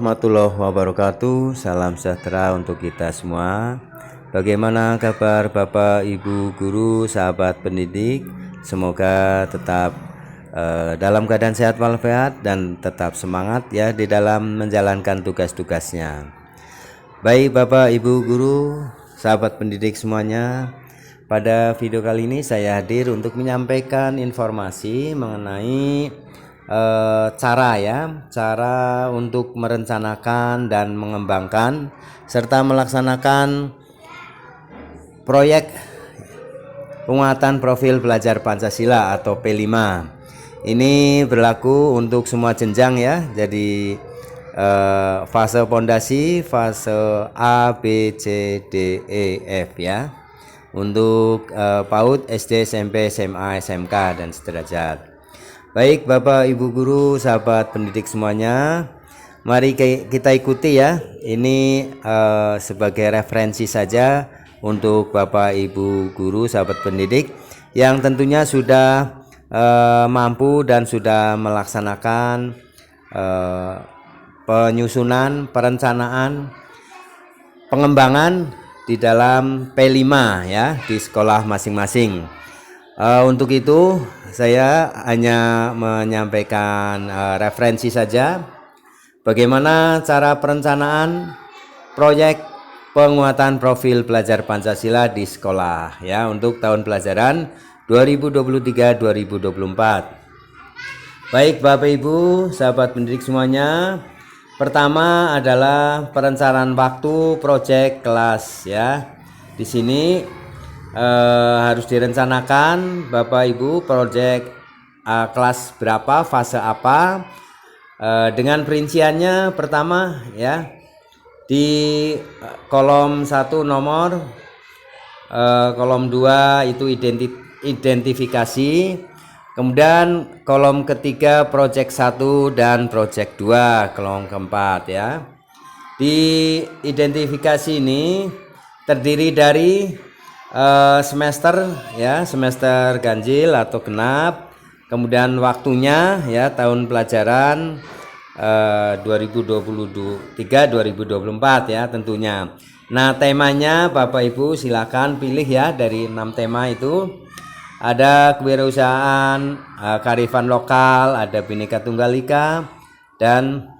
warahmatullahi wabarakatuh. Salam sejahtera untuk kita semua. Bagaimana kabar Bapak, Ibu, guru, sahabat pendidik? Semoga tetap dalam keadaan sehat walafiat dan tetap semangat ya di dalam menjalankan tugas-tugasnya. Baik Bapak, Ibu, guru, sahabat pendidik semuanya, pada video kali ini saya hadir untuk menyampaikan informasi mengenai cara untuk merencanakan dan mengembangkan serta melaksanakan proyek penguatan profil belajar Pancasila atau P5. Ini berlaku untuk semua jenjang ya. Jadi fase pondasi, fase A, B, C, D, E, F ya. Untuk PAUD, SD, SMP, SMA, SMK dan sederajat. Baik Bapak Ibu guru, sahabat pendidik semuanya, mari kita ikuti ya. Ini sebagai referensi saja untuk Bapak Ibu guru, sahabat pendidik yang tentunya sudah mampu dan sudah melaksanakan penyusunan, perencanaan, pengembangan di dalam P5 ya di sekolah masing-masing. Untuk itu saya hanya menyampaikan referensi saja bagaimana cara perencanaan proyek penguatan profil belajar Pancasila di sekolah ya untuk tahun pelajaran 2023-2024. Baik Bapak Ibu, sahabat pendidik semuanya, pertama adalah perencanaan waktu proyek kelas ya. Di sini harus direncanakan Bapak Ibu proyek kelas berapa, fase apa, dengan perinciannya. Pertama ya di kolom 1 nomor, kolom 2 itu identifikasi, kemudian kolom ketiga proyek 1 dan proyek 2, kolom keempat ya. Di identifikasi ini terdiri dari semester ya, semester ganjil atau genap, kemudian waktunya ya tahun pelajaran 2023-2024 ya tentunya. Nah, temanya Bapak Ibu silakan pilih ya dari 6 tema itu. Ada kewirausahaan, kearifan lokal, ada Bhinneka Tunggal Ika, dan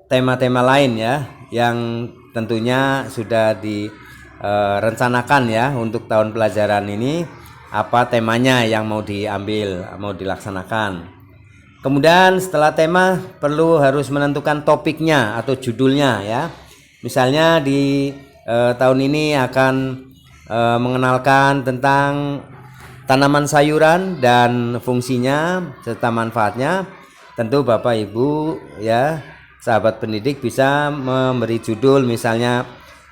tema-tema lain ya yang tentunya sudah direncanakan ya untuk tahun pelajaran ini, apa temanya yang mau diambil, mau dilaksanakan. Kemudian setelah tema harus menentukan topiknya atau judulnya ya. Misalnya di tahun ini akan mengenalkan tentang tanaman sayuran dan fungsinya serta manfaatnya. Tentu Bapak Ibu ya, sahabat pendidik bisa memberi judul misalnya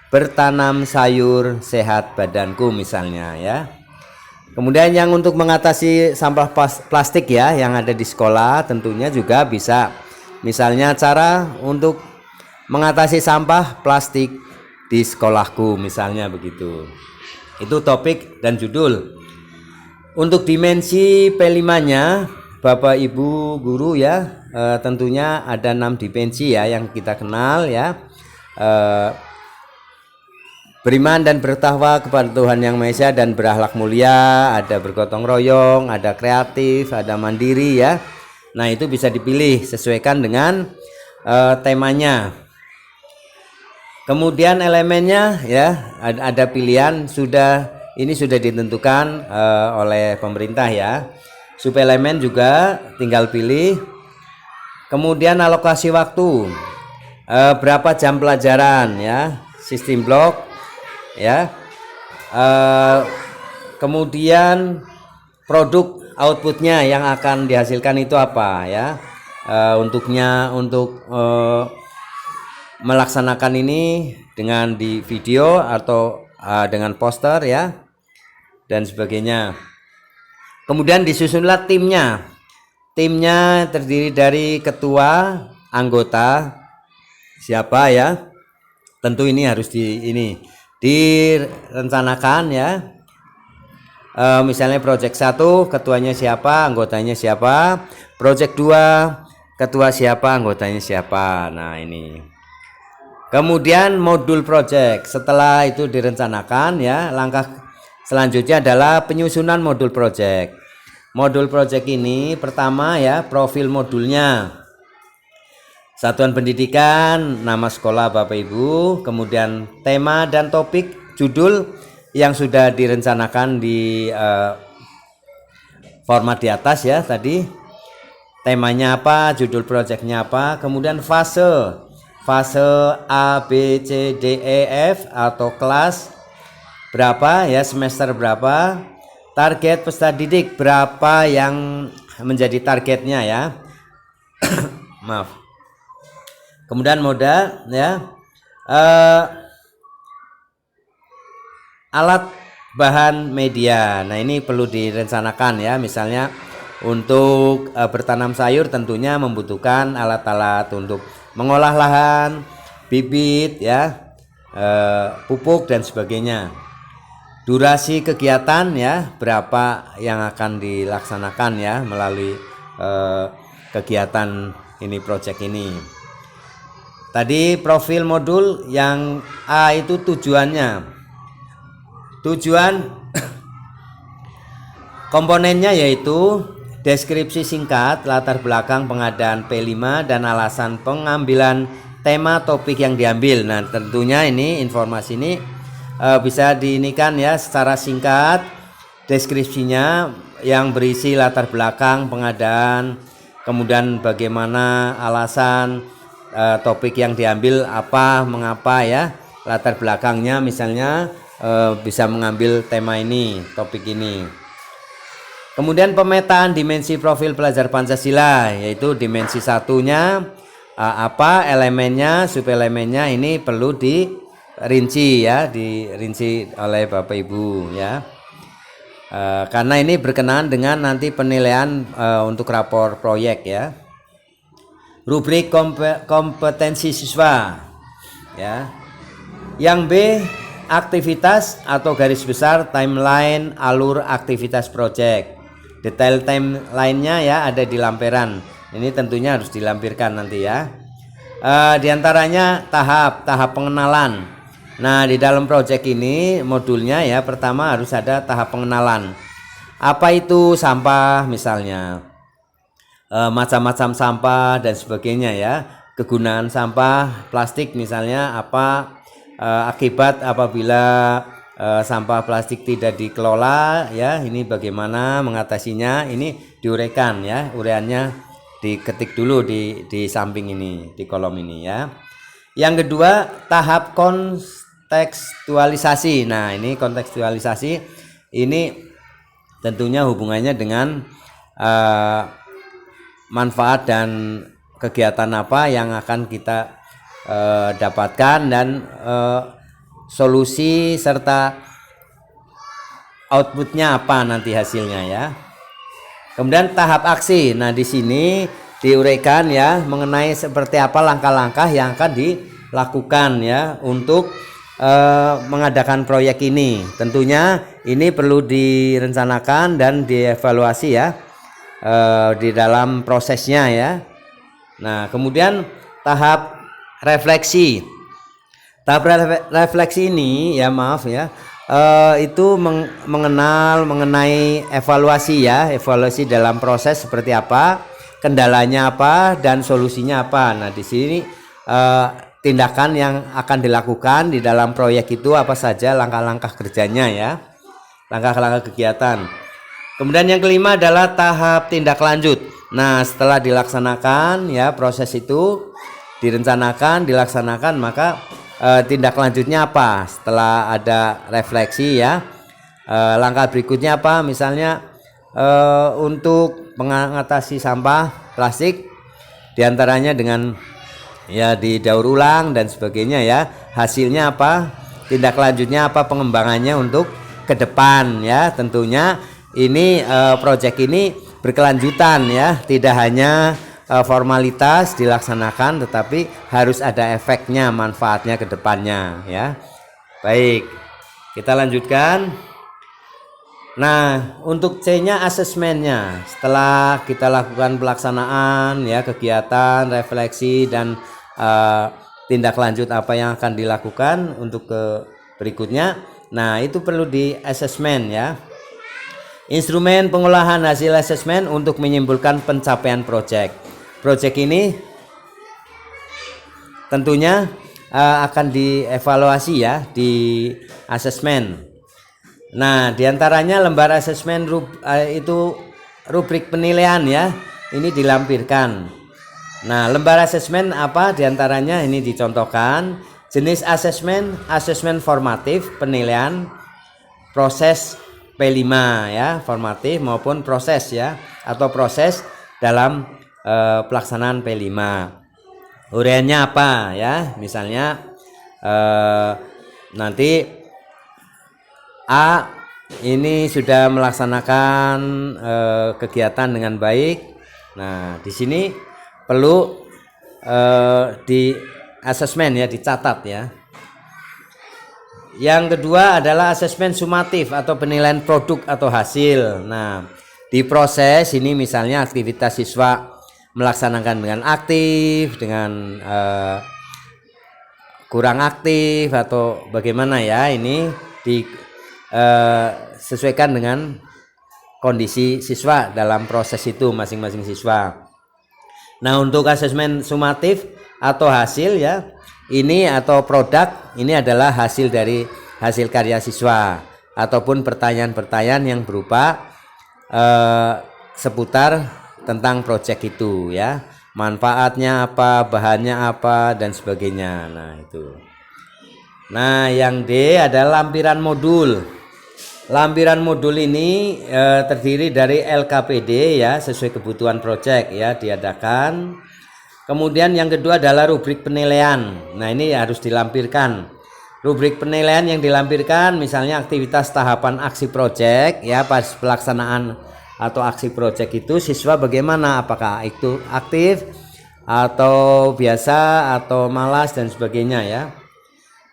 bertanam sayur sehat badanku misalnya ya. Kemudian yang untuk mengatasi sampah plastik ya yang ada di sekolah tentunya juga bisa, misalnya cara untuk mengatasi sampah plastik di sekolahku misalnya begitu. Itu topik dan judul. Untuk dimensi P5-nya Bapak Ibu guru ya, tentunya ada 6 dimensi ya yang kita kenal ya. Beriman dan bertakwa kepada Tuhan Yang Maha Esa dan berakhlak mulia, ada bergotong royong, ada kreatif, ada mandiri ya. Nah, itu bisa dipilih sesuaikan dengan temanya. Kemudian elemennya ya ada pilihan, ini sudah ditentukan oleh pemerintah ya. Supelemen juga tinggal pilih. Kemudian alokasi waktu, berapa jam pelajaran ya, sistem blok ya. Kemudian produk outputnya yang akan dihasilkan itu apa ya, untuk melaksanakan ini dengan di video atau dengan poster ya dan sebagainya. Kemudian disusunlah timnya terdiri dari ketua, anggota siapa ya, tentu ini harus direncanakan ya. Misalnya project 1 ketuanya siapa, anggotanya siapa, project 2 ketua siapa, anggotanya siapa. Nah, ini. Kemudian modul project. Setelah itu direncanakan ya, langkah selanjutnya adalah penyusunan modul project. Modul project ini pertama ya, profil modulnya. Satuan pendidikan, nama sekolah Bapak Ibu, kemudian tema dan topik, judul yang sudah direncanakan di format di atas ya tadi. Temanya apa, judul projectnya apa, kemudian fase A, B, C, D, E, F atau kelas berapa ya, semester berapa, target peserta didik berapa yang menjadi targetnya ya. Maaf. Kemudian moda ya, alat bahan media. Nah, ini perlu direncanakan ya, misalnya untuk bertanam sayur tentunya membutuhkan alat-alat untuk mengolah lahan, bibit ya, pupuk dan sebagainya. Durasi kegiatan ya, berapa yang akan dilaksanakan ya melalui kegiatan ini, project ini. Tadi profil modul yang A itu tujuannya. Tujuan komponennya yaitu deskripsi singkat, latar belakang pengadaan P5 dan alasan pengambilan tema topik yang diambil. Nah, tentunya ini informasi ini bisa diinikan ya secara singkat, deskripsinya yang berisi latar belakang pengadaan, kemudian bagaimana alasan topik yang diambil, apa, mengapa ya, latar belakangnya misalnya bisa mengambil tema ini, topik ini. Kemudian pemetaan dimensi profil pelajar Pancasila, yaitu dimensi satunya apa elemennya, subelemennya ini perlu dirinci ya, dirinci oleh Bapak Ibu ya. Karena ini berkenaan dengan nanti penilaian untuk rapor proyek ya. Rubrik kompetensi siswa ya. Yang B, aktivitas atau garis besar timeline alur aktivitas proyek. Detail timelinenya ya ada di lampiran. Ini tentunya harus dilampirkan nanti ya. Di antaranya tahap pengenalan. Nah, di dalam proyek ini modulnya ya, pertama harus ada tahap pengenalan. Apa itu sampah misalnya, macam-macam sampah dan sebagainya ya. Kegunaan sampah plastik misalnya apa, akibat apabila sampah plastik tidak dikelola ya, ini bagaimana mengatasinya, ini diuraikan ya, uraiannya diketik dulu di samping ini, di kolom ini ya. Yang kedua, tahap kontekstualisasi. Nah, ini kontekstualisasi ini tentunya hubungannya dengan manfaat dan kegiatan apa yang akan kita dapatkan dan solusi serta outputnya apa nanti hasilnya ya. Kemudian tahap aksi. Nah, di sini diuraikan ya mengenai seperti apa langkah-langkah yang akan dilakukan ya untuk mengadakan proyek ini. Tentunya ini perlu direncanakan dan dievaluasi ya di dalam prosesnya ya. Nah, kemudian tahap refleksi. Tahap refleksi ini ya, maaf ya, itu mengenai evaluasi ya, evaluasi dalam proses seperti apa, kendalanya apa dan solusinya apa. Nah, di sini tindakan yang akan dilakukan di dalam proyek itu apa saja, langkah-langkah kerjanya ya, langkah-langkah kegiatan. Kemudian yang kelima adalah tahap tindak lanjut. Nah, setelah dilaksanakan ya, proses itu direncanakan, dilaksanakan, maka tindak lanjutnya apa setelah ada refleksi ya, langkah berikutnya apa, misalnya untuk mengatasi sampah plastik diantaranya dengan ya didaur ulang dan sebagainya ya, hasilnya apa, tindak lanjutnya apa, pengembangannya untuk ke depan ya. Tentunya ini proyek ini berkelanjutan ya, tidak hanya formalitas dilaksanakan tetapi harus ada efeknya, manfaatnya ke depannya ya. Baik, kita lanjutkan. Nah, untuk C-nya asesmennya. Setelah kita lakukan pelaksanaan ya, kegiatan, refleksi dan tindak lanjut apa yang akan dilakukan untuk ke berikutnya. Nah, itu perlu di asesmen ya. Instrumen pengolahan hasil asesmen untuk menyimpulkan pencapaian proyek. Proyek ini tentunya akan dievaluasi ya di asesmen. Nah, diantaranya lembar asesmen itu rubrik penilaian ya, ini dilampirkan. Nah, lembar asesmen apa diantaranya ini dicontohkan. Jenis asesmen formatif penilaian, proses P5 ya, formatif maupun proses ya, atau proses dalam pelaksanaan P5. Uraiannya apa ya, misalnya nanti A ini sudah melaksanakan kegiatan dengan baik. Nah, di sini perlu di asesmen ya, dicatat ya. Yang kedua adalah asesmen sumatif atau penilaian produk atau hasil. Nah, di proses ini misalnya aktivitas siswa melaksanakan dengan aktif, dengan kurang aktif atau bagaimana ya, ini sesuaikan dengan kondisi siswa dalam proses itu masing-masing siswa. Nah, untuk asesmen sumatif atau hasil ya, ini atau produk ini adalah hasil dari hasil karya siswa ataupun pertanyaan-pertanyaan yang berupa seputar tentang proyek itu ya, manfaatnya apa, bahannya apa dan sebagainya. Nah, itu. Nah, yang D adalah lampiran modul. Lampiran modul ini terdiri dari LKPD ya, sesuai kebutuhan proyek ya, diadakan. Kemudian yang kedua adalah rubrik penilaian. Nah, ini harus dilampirkan. Rubrik penilaian yang dilampirkan misalnya aktivitas tahapan aksi proyek ya, pas pelaksanaan atau aksi proyek itu siswa bagaimana, apakah itu aktif atau biasa atau malas dan sebagainya ya.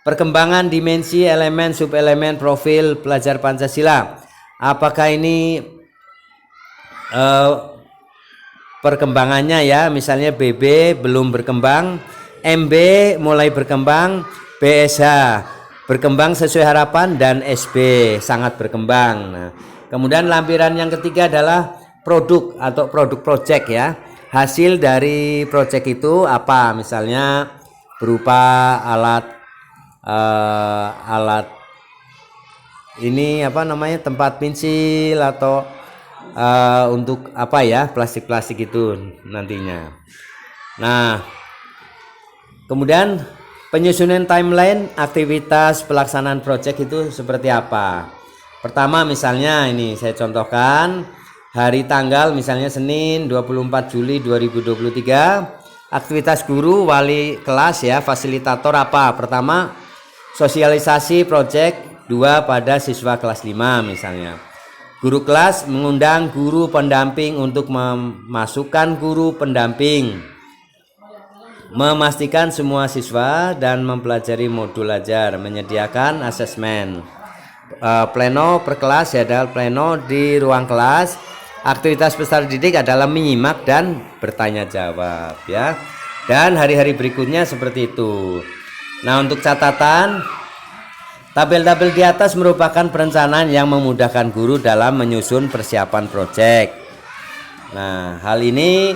Perkembangan dimensi elemen subelemen profil pelajar Pancasila, apakah ini perkembangannya ya, misalnya BB belum berkembang, MB mulai berkembang, BSH berkembang sesuai harapan, dan SB sangat berkembang. Nah, kemudian lampiran yang ketiga adalah produk atau produk proyek ya, hasil dari proyek itu apa, misalnya berupa alat ini apa namanya, tempat pensil atau untuk apa ya, plastik-plastik itu nantinya. Nah, kemudian penyusunan timeline aktivitas pelaksanaan proyek itu seperti apa. Pertama misalnya ini saya contohkan, hari tanggal misalnya Senin 24 Juli 2023, aktivitas guru wali kelas ya, fasilitator apa. Pertama sosialisasi proyek 2 pada siswa kelas 5 misalnya. Guru kelas mengundang guru pendamping untuk memasukkan guru pendamping, memastikan semua siswa dan mempelajari modul ajar, menyediakan asesmen. Pleno per kelas ya, adalah pleno di ruang kelas. Aktivitas peserta didik adalah menyimak dan bertanya jawab ya. Dan hari-hari berikutnya seperti itu. Nah, untuk catatan, tabel-tabel di atas merupakan perencanaan yang memudahkan guru dalam menyusun persiapan proyek. Nah, hal ini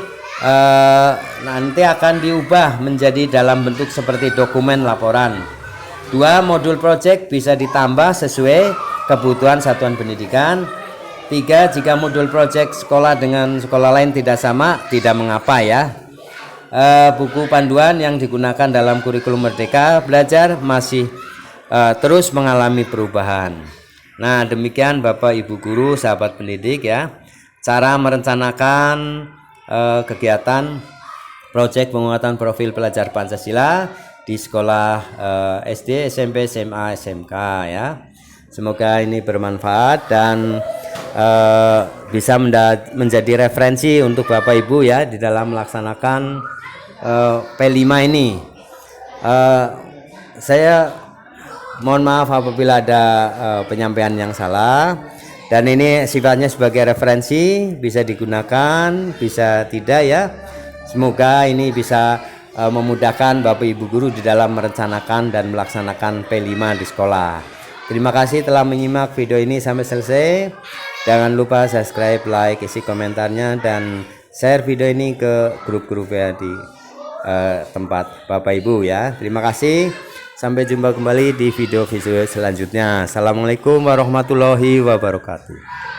nanti akan diubah menjadi dalam bentuk seperti dokumen laporan. 2 modul proyek bisa ditambah sesuai kebutuhan satuan pendidikan. 3, jika modul proyek sekolah dengan sekolah lain tidak sama, tidak mengapa ya. Buku panduan yang digunakan dalam kurikulum Merdeka Belajar masih terus mengalami perubahan. Nah, demikian Bapak Ibu guru, sahabat pendidik ya, cara merencanakan kegiatan proyek penguatan profil pelajar Pancasila di sekolah SD, SMP, SMA, SMK ya. Semoga ini bermanfaat dan bisa menjadi referensi untuk Bapak Ibu ya di dalam melaksanakan P5 ini. Saya mohon maaf apabila ada penyampaian yang salah. Dan ini sifatnya sebagai referensi, bisa digunakan, bisa tidak ya. Semoga ini bisa memudahkan Bapak Ibu guru di dalam merencanakan dan melaksanakan P5 di sekolah. Terima kasih telah menyimak video ini sampai selesai. Jangan lupa subscribe, like, isi komentarnya, dan share video ini ke grup-grup ya di tempat Bapak Ibu ya. Terima kasih. Sampai jumpa kembali di video selanjutnya. Assalamualaikum warahmatullahi wabarakatuh.